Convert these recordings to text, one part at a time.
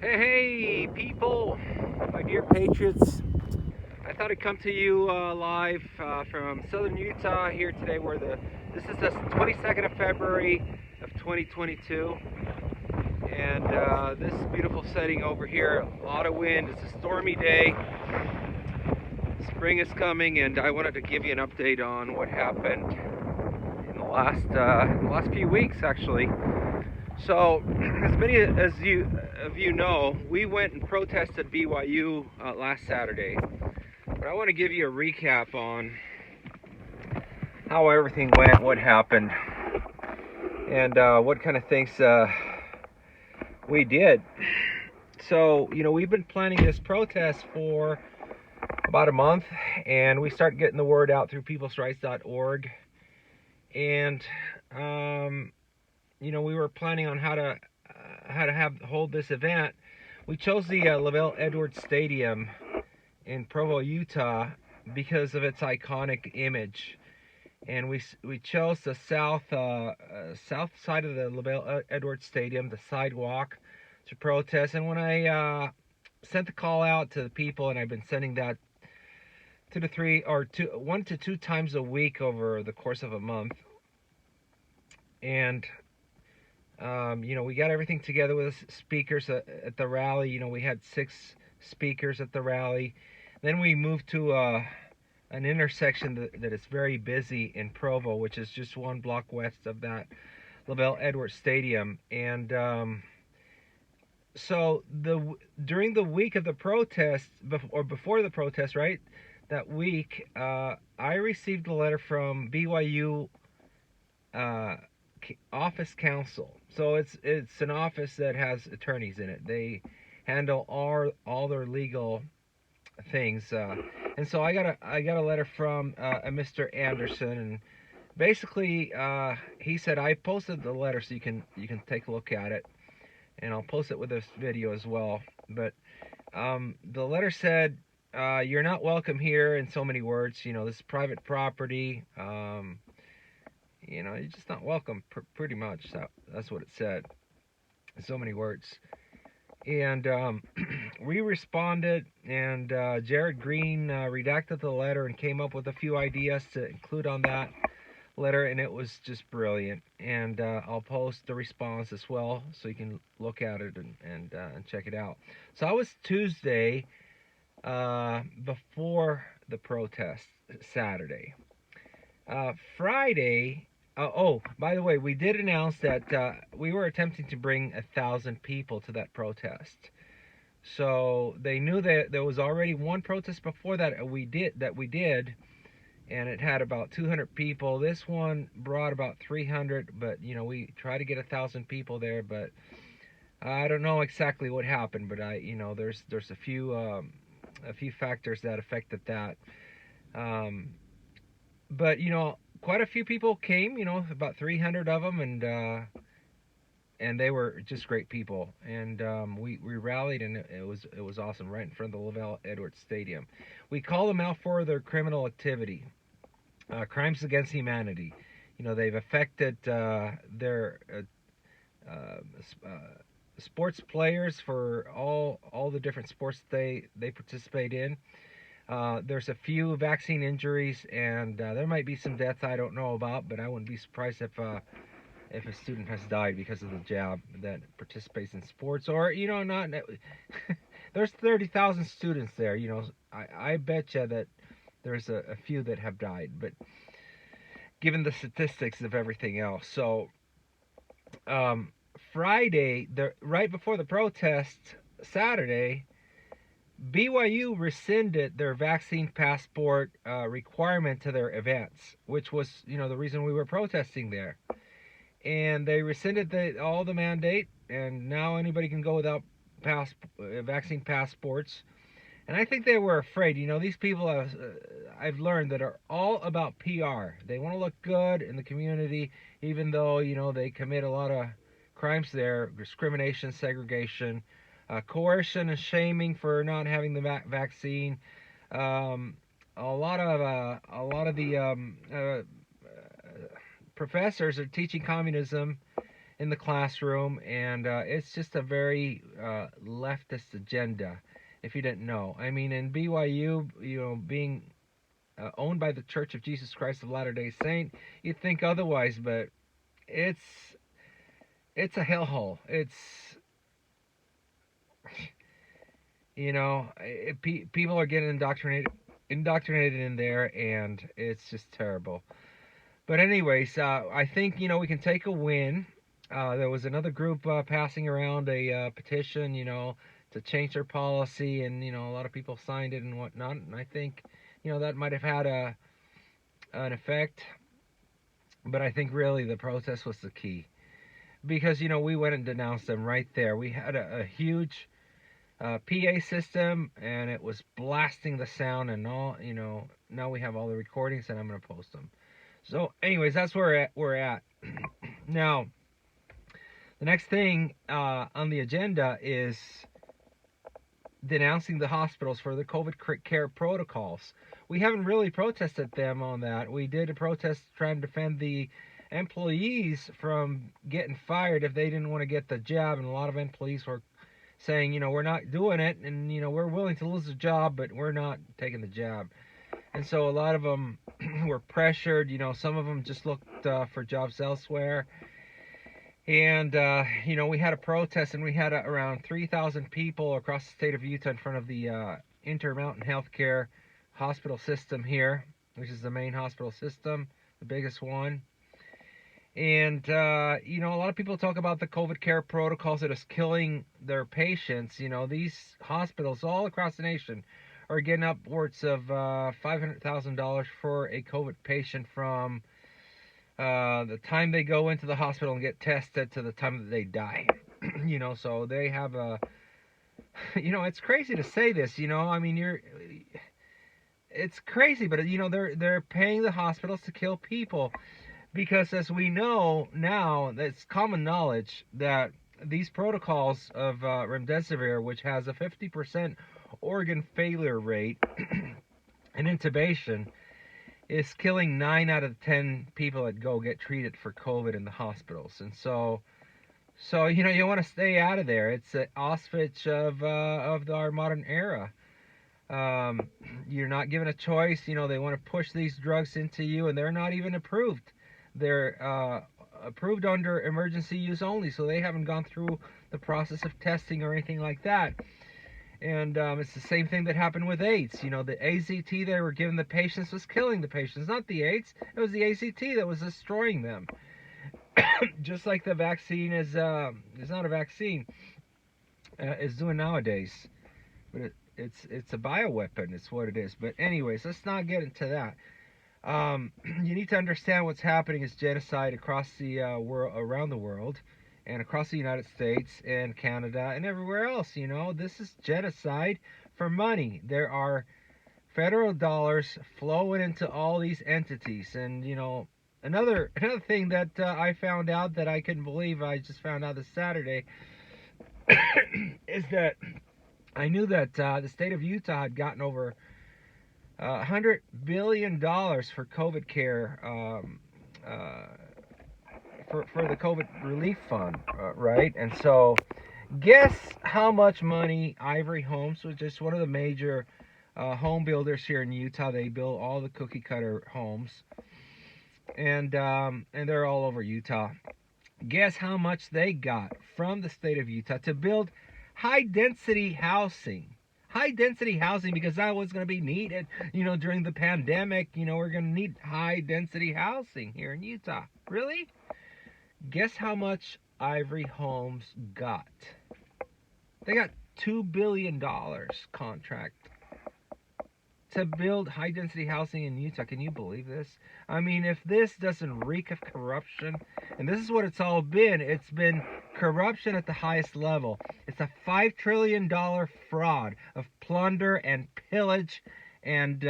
Hey, people, my dear patriots. I thought I'd come to you live from southern Utah here today, this is the 22nd of February of 2022, and this beautiful setting over here. A lot of wind. It's a stormy day. Spring is coming, and I wanted to give you an update on what happened in the last few weeks, actually. So, as many of you know, we went and protested BYU last Saturday. But I want to give you a recap on how everything went, what happened, and what kind of things we did. So, we've been planning this protest for about a month, and we started getting the word out through peoplesrights.org. And we were planning on how to hold this event. We chose the LaVelle Edwards Stadium in Provo, Utah, because of its iconic image, and we chose the south side of the LaVelle Edwards Stadium, the sidewalk, to protest. And when I sent the call out to the people, and I've been sending that 1 to 2 times a week over the course of a month, and we got everything together with speakers at the rally. We had 6 speakers at the rally. Then we moved to an intersection that is very busy in Provo, which is just 1 block west of that LaVelle Edwards Stadium. And so during the week of the protest, or before the protest, right, that week, I received a letter from BYU office counsel. So it's an office that has attorneys in it. They handle all their legal things, and so I got a letter from a Mr. Anderson, and basically he said, I posted the letter so you can take a look at it, and I'll post it with this video as well. But the letter said, you're not welcome here, in so many words. This is private property. You're just not welcome, pretty much. That's what it said, in so many words. And we responded, and Jared Green redacted the letter and came up with a few ideas to include on that letter, and it was just brilliant. And I'll post the response as well, so you can look at it and check it out. So that was Tuesday, before the protest, Saturday. Friday. By the way, we did announce that we were attempting to bring 1,000 people to that protest. So they knew that there was already one protest before that we did, and it had about 200 people. This one brought about 300, but we tried to get 1,000 people there. But I don't know exactly what happened. But there's a few factors that affected that. But quite a few people came, about 300 of them, and they were just great people. And we rallied, and it was awesome, right in front of the LaVelle Edwards Stadium. We called them out for their criminal activity, crimes against humanity. They've affected their sports players for all the different sports they participate in. There's a few vaccine injuries, and there might be some deaths I don't know about, but I wouldn't be surprised if a student has died because of the jab that participates in sports. Or not. There's 30,000 students there. I bet you that there's a few that have died, but given the statistics of everything else. So Friday, right before the protest, Saturday, BYU rescinded their vaccine passport requirement to their events, which was, the reason we were protesting there. And they rescinded all the mandate, and now anybody can go without vaccine passports. And I think they were afraid. These people I've learned that are all about PR. They want to look good in the community, even though, they commit a lot of crimes there: discrimination, segregation, coercion and shaming for not having the vaccine. A lot of the professors are teaching communism in the classroom, and it's just a very leftist agenda. If you didn't know, I mean, in BYU, being owned by the Church of Jesus Christ of Latter-day Saint, you'd think otherwise, but it's it's a hellhole. It's people are getting indoctrinated in there, and it's just terrible. But anyways, I think we can take a win. There was another group passing around a petition, to change their policy, and a lot of people signed it and whatnot. And I think that might have had an effect. But I think really the protest was the key, because we went and denounced them right there. We had a huge PA system, and it was blasting the sound and all. Now we have all the recordings, and I'm going to post them. So anyways, that's where we're at. Now, the next thing on the agenda is denouncing the hospitals for the COVID care protocols. We haven't really protested them on that. We did a protest trying to defend the employees from getting fired if they didn't want to get the jab, and a lot of employees were saying, we're not doing it, and we're willing to lose the job, but we're not taking the jab. And so a lot of them were pressured. Some of them just looked for jobs elsewhere. And we had a protest, and we had around 3,000 people across the state of Utah in front of the Intermountain Healthcare hospital system here, which is the main hospital system, the biggest one. And a lot of people talk about the COVID care protocols that is killing their patients. These hospitals all across the nation are getting upwards of $500,000 for a COVID patient from the time they go into the hospital and get tested to the time that they die. So they have a, it's crazy to say this, I mean, it's crazy, but they're paying the hospitals to kill people, because as we know now, it's common knowledge that these protocols of remdesivir, which has a 50% organ failure rate and intubation, is killing 9 out of 10 people that go get treated for COVID in the hospitals. And so you want to stay out of there. It's an Auschwitz of our modern era. You're not given a choice. They want to push these drugs into you, and they're not even approved. They're approved under emergency use only, so they haven't gone through the process of testing or anything like that. And it's the same thing that happened with AIDS. The AZT they were giving the patients was killing the patients, not the AIDS. It was the AZT that was destroying them. Just like the vaccine is not a vaccine, is doing nowadays. But it's a bioweapon. It's what it is. But anyways, let's not get into that. You need to understand what's happening is genocide across the world, around the world, and across the United States and Canada and everywhere else. This is genocide for money. There are federal dollars flowing into all these entities. And another thing that I found out that I couldn't believe, I just found out this Saturday, is that I knew that the state of Utah had gotten over $100 billion for COVID care, for the COVID relief fund, right? And so guess how much money Ivory Homes, which is one of the major home builders here in Utah, they build all the cookie cutter homes, and they're all over Utah. Guess how much they got from the state of Utah to build high density housing, because that was going to be needed, during the pandemic. We're going to need high density housing here in Utah. Really? Guess how much Ivory Homes got? They got $2 billion contract to build high density housing in Utah. Can you believe this? I mean, if this doesn't reek of corruption, and this is what it's all been, it's been corruption at the highest level. It's a $5 trillion fraud of plunder and pillage and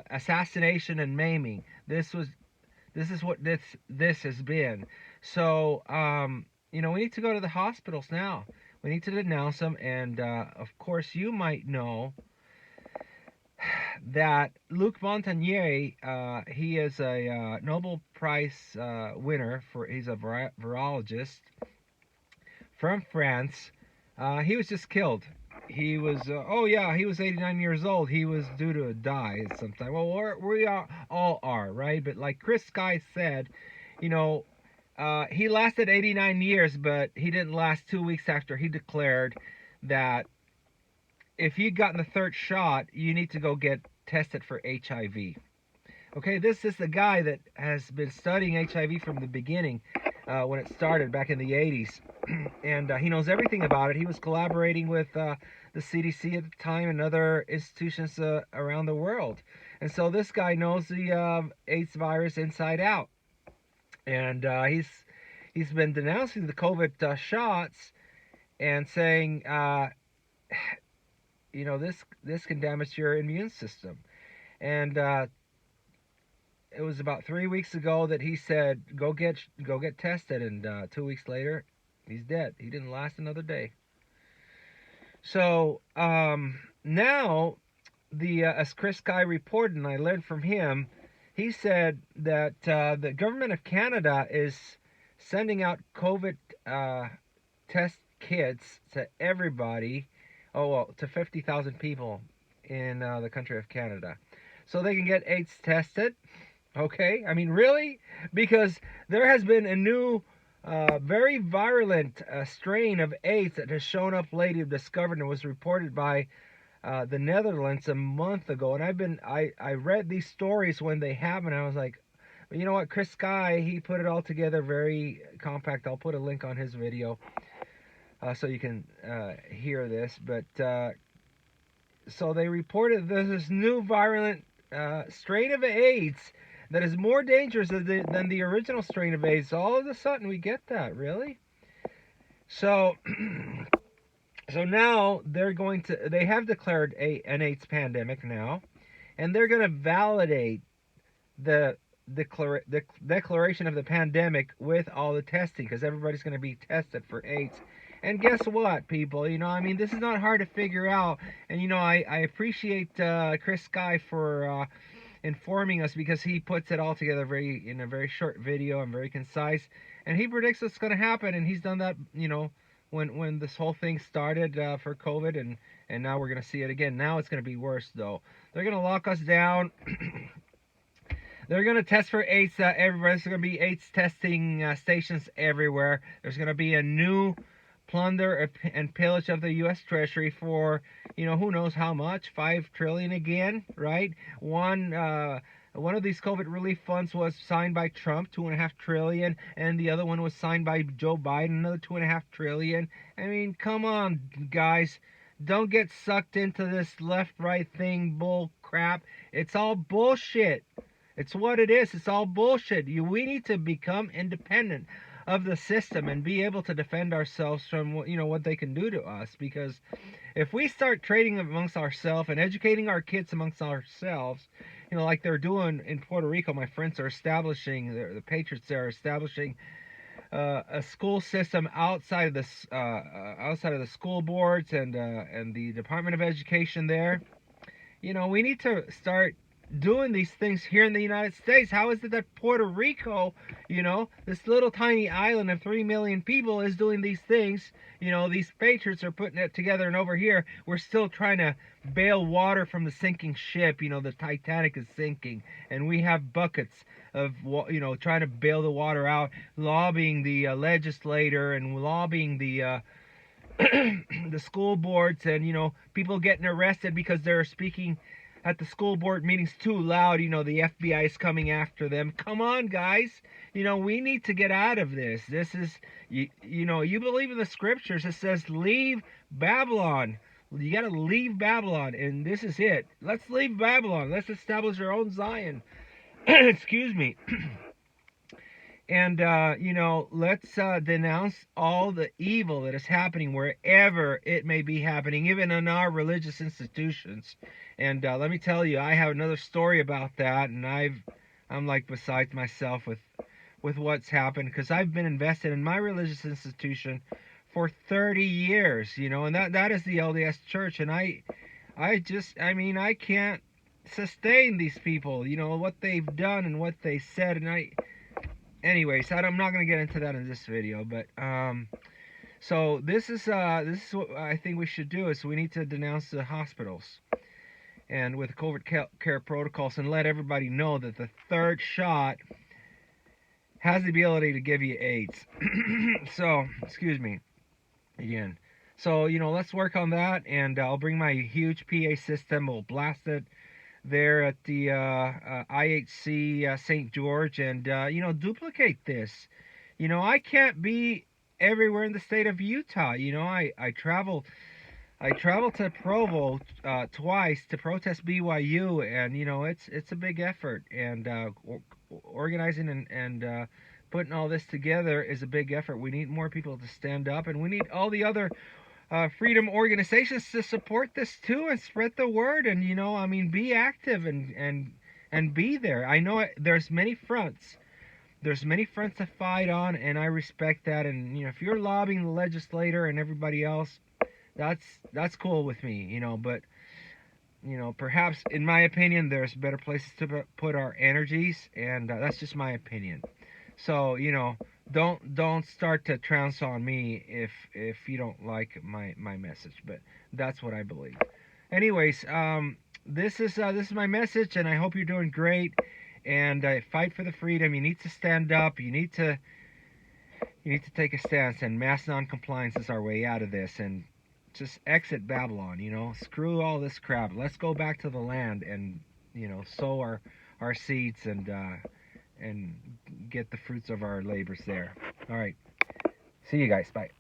assassination and maiming. This is what this has been. So, we need to go to the hospitals now. We need to denounce them. And, of course, you might know that Luc Montagnier, he is a Nobel Prize winner he's a virologist from France. He was just killed. He was, he was 89 years old. He was due to die sometime. Well, we all are, right? But like Chris Sky said, you know, he lasted 89 years, but he didn't last 2 weeks after he declared that if you'd gotten the third shot, you need to go get tested for HIV. Okay, this is the guy that has been studying HIV from the beginning, when it started back in the 80s. And he knows everything about it. He was collaborating with the CDC at the time and other institutions around the world. And so this guy knows the AIDS virus inside out. And he's been denouncing the COVID shots and saying, this can damage your immune system. And it was about 3 weeks ago that he said, go get tested, and 2 weeks later, he's dead. He didn't last another day. So now, as Chris Guy reported, and I learned from him, he said that the government of Canada is sending out COVID test kits to everybody, to 50,000 people in the country of Canada, so they can get AIDS tested. Okay, I mean, really? Because there has been a new, very virulent strain of AIDS that has shown up lately, discovered, and was reported by the Netherlands a month ago. And I read these stories when they happened. And I was like, you know what, Chris Sky, he put it all together very compact. I'll put a link on his video so you can hear this. But so they reported there's this new virulent strain of AIDS that is more dangerous than the original strain of AIDS. All of a sudden, we get that, really? So, so now they have declared an AIDS pandemic now, and they're going to validate the declaration of the pandemic with all the testing, because everybody's going to be tested for AIDS. And guess what, people? This is not hard to figure out. And, I appreciate Chris Sky for informing us, because he puts it all together in a very short video and very concise, and he predicts what's going to happen. And he's done that, when this whole thing started for COVID, and now we're going to see it again. Now it's going to be worse, though. They're going to lock us down. They're going to test for AIDS everywhere. There's going to be AIDS testing stations everywhere. There's going to be a new plunder and pillage of the U.S. Treasury for, who knows how much, $5 trillion again, right? One of these COVID relief funds was signed by Trump, $2.5 trillion, and the other one was signed by Joe Biden, another $2.5 trillion. I mean, come on, guys. Don't get sucked into this left-right thing bull crap. It's all bullshit. It's what it is. It's all bullshit. We need to become independent of the system and be able to defend ourselves from what they can do to us. Because if we start trading amongst ourselves and educating our kids amongst ourselves, like they're doing in Puerto Rico, my friends are establishing, the patriots there are establishing a school system outside of the school boards and the Department of Education there. We need to start doing these things here in the United States. How is it that Puerto Rico, this little tiny island of 3 million people, is doing these things? These patriots are putting it together, and over here we're still trying to bail water from the sinking ship. The Titanic is sinking, and we have buckets of trying to bail the water out, lobbying the legislator and lobbying the the school boards, and people getting arrested because they're speaking at the school board meetings too loud. The FBI is coming after them. Come on, guys. We need to get out of this. This is, you believe in the scriptures. It says, leave Babylon. You got to leave Babylon, and this is it. Let's leave Babylon. Let's establish our own Zion. Excuse me. And, let's denounce all the evil that is happening wherever it may be happening, even in our religious institutions. And let me tell you, I have another story about that, and I'm like beside myself with what's happened, because I've been invested in my religious institution for 30 years, and that is the LDS Church. And I can't sustain these people, you know, what they've done and what they said. And anyways, I'm not going to get into that in this video, but so this is what I think we should do, is we need to denounce the hospitals and with COVID care protocols, and let everybody know that the third shot has the ability to give you AIDS. So, excuse me again. So, you know, let's work on that, and I'll bring my huge PA system. We'll blast it there at the IHC St. George, and you know, duplicate this. You know, I can't be everywhere in the state of Utah. You know, I travel to Provo twice to protest BYU, and you know, it's a big effort, and organizing and putting all this together is a big effort. We need more people to stand up, and we need all the other freedom organizations to support this too and spread the word. And you know, I mean, be active and be there. I know there's many fronts. There's many fronts to fight on, and I respect that. And you know, if you're lobbying the legislator and everybody else, that's cool with me, you know. But you know, perhaps in my opinion, there's better places to put our energies, and that's just my opinion. So you know, don't start to trounce on me if you don't like my message, but that's what I believe. Anyways, this is my message, and I hope you're doing great. And fight for the freedom. You need to stand up. You need to take a stance, and mass non-compliance is our way out of this. And just exit Babylon, you know. Screw all this crap. Let's go back to the land and, you know, sow our seeds and get the fruits of our labors there. All right. See you guys. Bye.